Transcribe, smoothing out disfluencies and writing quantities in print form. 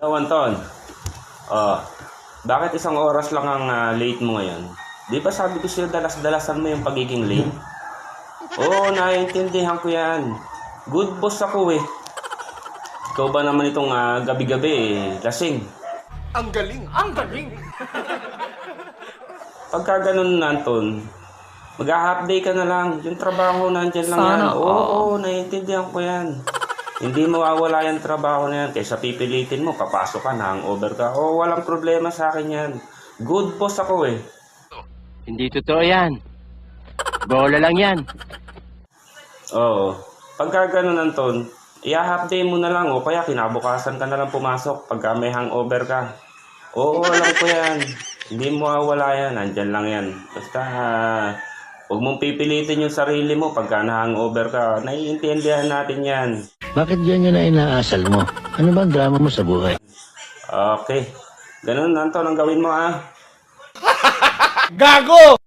Oh, Anton. Oh, bakit isang oras lang ang late mo ngayon? Di ba sabi ko sa'yo dalas-dalasan mo yung pagiging late? Oo, naiintindihan ko yan. Good boss ako eh. Ikaw ba naman itong gabi-gabi lasing? Ang galing! Ang galing! Pagka ganun Anton, mag-a-half day ka na lang. Yung trabaho nandyan lang yan. Sana Oo, naiintindihan ko yan. Hindi mawawala yung trabaho na yan. Kaysa pipilitin mo, papasok ka, hangover ka. Oo, walang problema sa akin yan. Good boss ako eh. Hindi totoo yan. Bola lang yan. Oo. Pagka ganun Anton, i-half day mo na lang o kaya kinabukasan ka na lang pumasok pagka may hangover ka. Oo, alam ko yan. Hindi mo mawawala yan. Nandyan lang yan. Basta, huwag mong pipilitin yung sarili mo pagka na-hangover ka. Naiintindihan natin yan. Bakit ganyan na inaasal mo? Ano bang drama mo sa buhay? Okay. Ganun, Anton, ang gawin mo Gago!